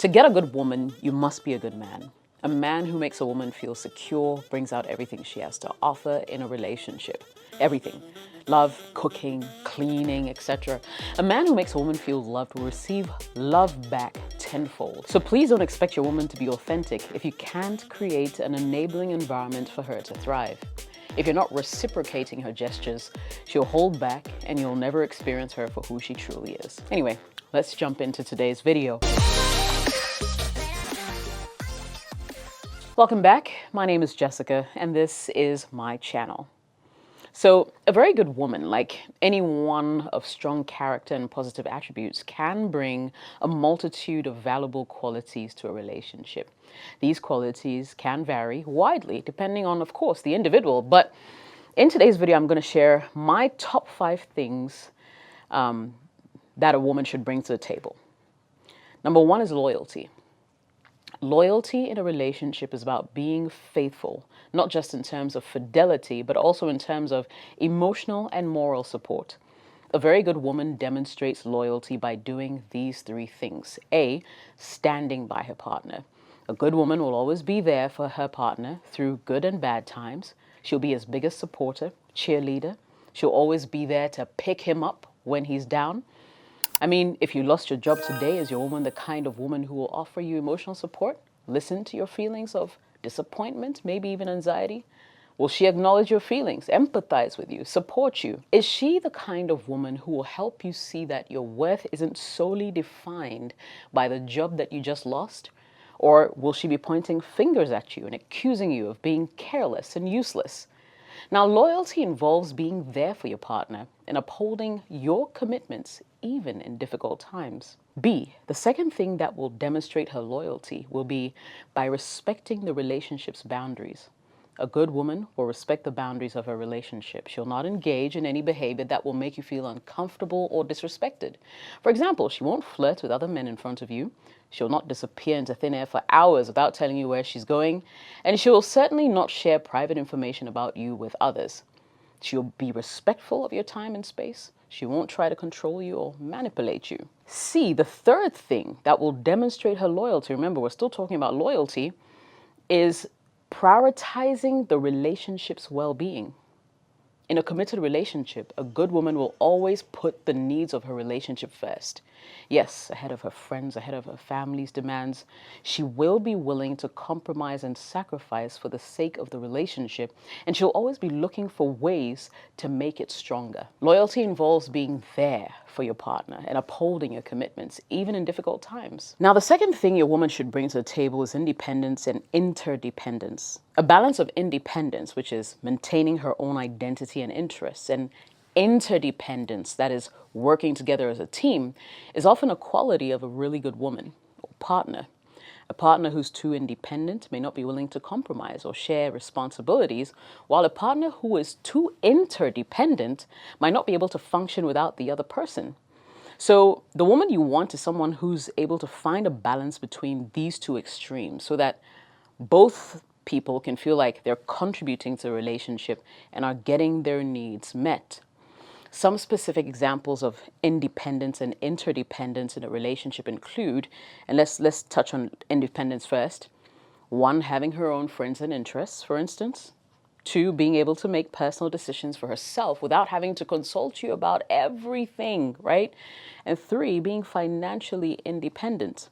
To get a good woman, you must be a good man. A man who makes a woman feel secure brings out everything she has to offer in a relationship. Everything. Love, cooking, cleaning, etc. A man who makes a woman feel loved will receive love back tenfold. So please don't expect your woman to be authentic if you can't create an enabling environment for her to thrive. If you're not reciprocating her gestures, she'll hold back and you'll never experience her for who she truly is. Anyway, let's jump into today's video. Welcome back. My name is Jessica, and this is my channel. So, a very good woman, like anyone of strong character and positive attributes, can bring a multitude of valuable qualities to a relationship. These qualities can vary widely depending on, of course, the individual. But in today's video, I'm going to share my top 5 things that a woman should bring to the table. Number 1 is loyalty. Loyalty in a relationship is about being faithful, not just in terms of fidelity, but also in terms of emotional and moral support. A very good woman demonstrates loyalty by doing these 3 things. A, standing by her partner. A good woman will always be there for her partner through good and bad times. She'll be his biggest supporter, cheerleader. She'll always be there to pick him up when he's down. I mean, if you lost your job today, is your woman the kind of woman who will offer you emotional support, listen to your feelings of disappointment, maybe even anxiety? Will she acknowledge your feelings, empathize with you, support you? Is she the kind of woman who will help you see that your worth isn't solely defined by the job that you just lost? Or will she be pointing fingers at you and accusing you of being careless and useless? Now, loyalty involves being there for your partner and upholding your commitments even in difficult times. B, the second thing that will demonstrate her loyalty will be by respecting the relationship's boundaries. A good woman will respect the boundaries of her relationship. She'll not engage in any behavior that will make you feel uncomfortable or disrespected. For example, she won't flirt with other men in front of you. She'll not disappear into thin air for hours without telling you where she's going. And she will certainly not share private information about you with others. She'll be respectful of your time and space. She won't try to control you or manipulate you. C, the third thing that will demonstrate her loyalty, remember, we're still talking about loyalty, is prioritizing the relationship's well-being. In a committed relationship, a good woman will always put the needs of her relationship first. Yes, ahead of her friends, ahead of her family's demands. She will be willing to compromise and sacrifice for the sake of the relationship, and she'll always be looking for ways to make it stronger. Loyalty involves being there for your partner and upholding your commitments, even in difficult times. Now, the second thing your woman should bring to the table is independence and interdependence. A balance of independence, which is maintaining her own identity and interests, and interdependence, that is working together as a team, is often a quality of a really good woman or partner. A partner who's too independent may not be willing to compromise or share responsibilities, while a partner who is too interdependent might not be able to function without the other person. So the woman you want is someone who's able to find a balance between these 2 extremes so that both people can feel like they're contributing to the relationship and are getting their needs met. Some specific examples of independence and interdependence in a relationship include, and let's touch on independence first. 1, having her own friends and interests, for instance. 2, being able to make personal decisions for herself without having to consult you about everything, right? And 3, being financially independent.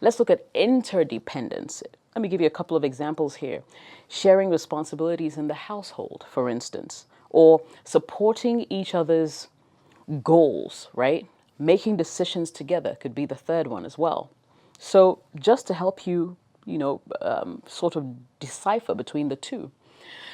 Let's look at interdependence. Let me give you a couple of examples here. Sharing responsibilities in the household, for instance, or supporting each other's goals, right? Making decisions together could be the third one as well. So just to help you, sort of decipher between the 2.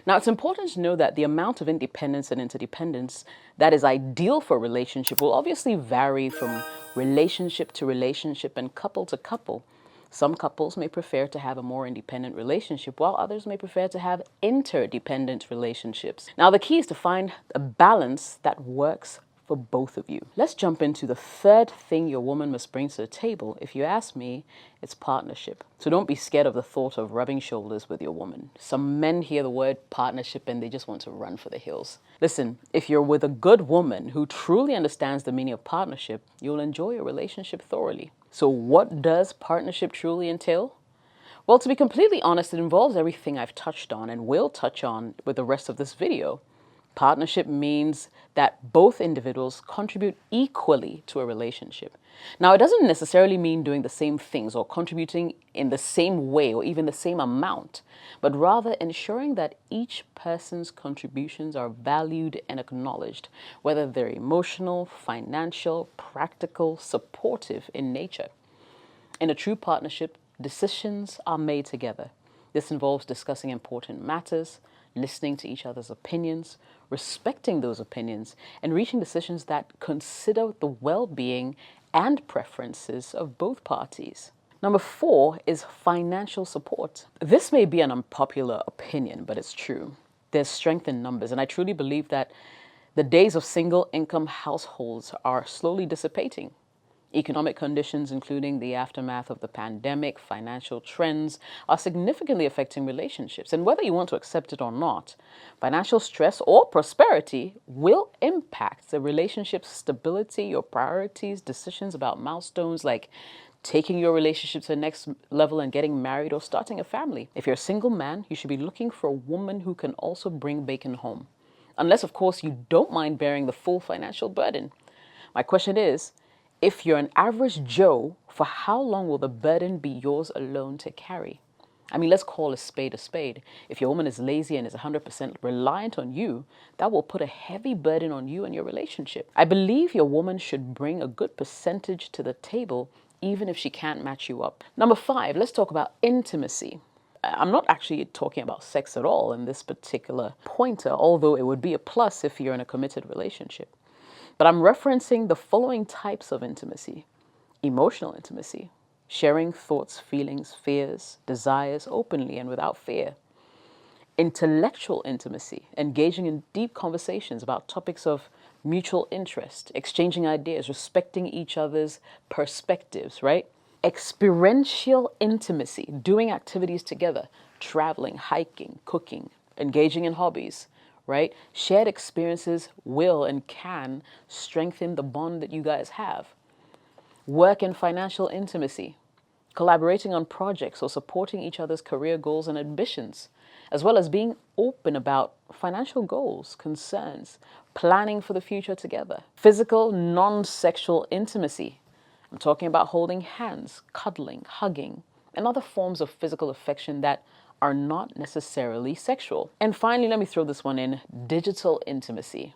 Now, it's important to know that the amount of independence and interdependence that is ideal for a relationship will obviously vary from relationship to relationship and couple to couple. Some couples may prefer to have a more independent relationship, while others may prefer to have interdependent relationships. Now, the key is to find a balance that works for both of you. Let's jump into the third thing your woman must bring to the table. If you ask me, it's partnership. So don't be scared of the thought of rubbing shoulders with your woman. Some men hear the word partnership and they just want to run for the hills. Listen, if you're with a good woman who truly understands the meaning of partnership, you'll enjoy your relationship thoroughly. So what does partnership truly entail? Well, to be completely honest, it involves everything I've touched on and will touch on with the rest of this video. Partnership means that both individuals contribute equally to a relationship. Now, it doesn't necessarily mean doing the same things or contributing in the same way or even the same amount, but rather ensuring that each person's contributions are valued and acknowledged, whether they're emotional, financial, practical, supportive in nature. In a true partnership, decisions are made together. This involves discussing important matters, listening to each other's opinions, respecting those opinions, and reaching decisions that consider the well-being and preferences of both parties. Number 4 is financial support. This may be an unpopular opinion, but it's true. There's strength in numbers, and I truly believe that the days of single income households are slowly dissipating. Economic conditions, including the aftermath of the pandemic, financial trends, are significantly affecting relationships. And whether you want to accept it or not, financial stress or prosperity will impact the relationship's stability, your priorities, decisions about milestones like taking your relationship to the next level and getting married or starting a family. If you're a single man, you should be looking for a woman who can also bring bacon home. Unless, of course, you don't mind bearing the full financial burden. My question is, if you're an average Joe, for how long will the burden be yours alone to carry? I mean, let's call a spade a spade. If your woman is lazy and is 100% reliant on you, that will put a heavy burden on you and your relationship. I believe your woman should bring a good percentage to the table, even if she can't match you up. Number 5, let's talk about intimacy. I'm not actually talking about sex at all in this particular pointer, although it would be a plus if you're in a committed relationship. But I'm referencing the following types of intimacy: emotional intimacy, sharing thoughts, feelings, fears, desires openly and without fear; intellectual intimacy, engaging in deep conversations about topics of mutual interest, exchanging ideas, respecting each other's perspectives, right? Experiential intimacy, doing activities together, traveling, hiking, cooking, engaging in hobbies, right? Shared experiences will and can strengthen the bond that you guys have. Work and financial intimacy, collaborating on projects or supporting each other's career goals and ambitions, as well as being open about financial goals, concerns, planning for the future together. Physical, non-sexual intimacy. I'm talking about holding hands, cuddling, hugging, and other forms of physical affection that are not necessarily sexual. And finally, let me throw this one in: digital intimacy.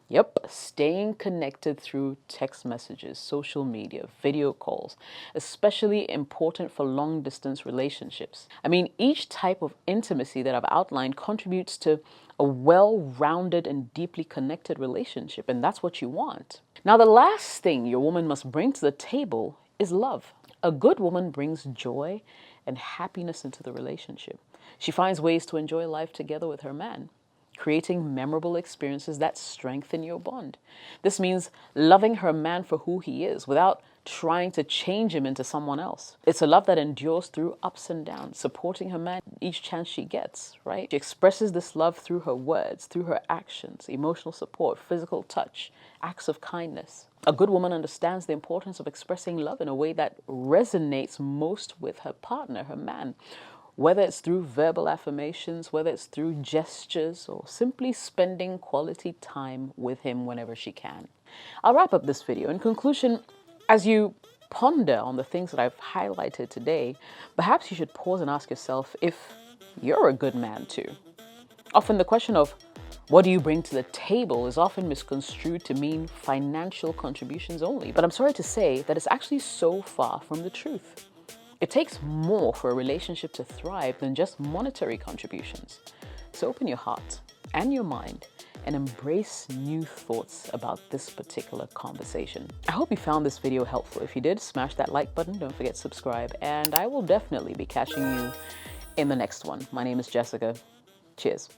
Yep, staying connected through text messages, social media, video calls, especially important for long-distance relationships. I mean, each type of intimacy that I've outlined contributes to a well-rounded and deeply connected relationship, and that's what you want. Now, the last thing your woman must bring to the table is love. A good woman brings joy and happiness into the relationship. She finds ways to enjoy life together with her man, creating memorable experiences that strengthen your bond. This means loving her man for who he is without trying to change him into someone else. It's a love that endures through ups and downs, supporting her man each chance she gets, right? She expresses this love through her words, through her actions, emotional support, physical touch, acts of kindness. A good woman understands the importance of expressing love in a way that resonates most with her partner, her man, whether it's through verbal affirmations, whether it's through gestures, or simply spending quality time with him whenever she can. I'll wrap up this video. In conclusion, as you ponder on the things that I've highlighted today, perhaps you should pause and ask yourself if you're a good man too. Often the question of what do you bring to the table is often misconstrued to mean financial contributions only. But I'm sorry to say that it's actually so far from the truth. It takes more for a relationship to thrive than just monetary contributions. So open your heart and your mind and embrace new thoughts about this particular conversation. I hope you found this video helpful. If you did, smash that like button. Don't forget to subscribe. And I will definitely be catching you in the next one. My name is Jessica. Cheers.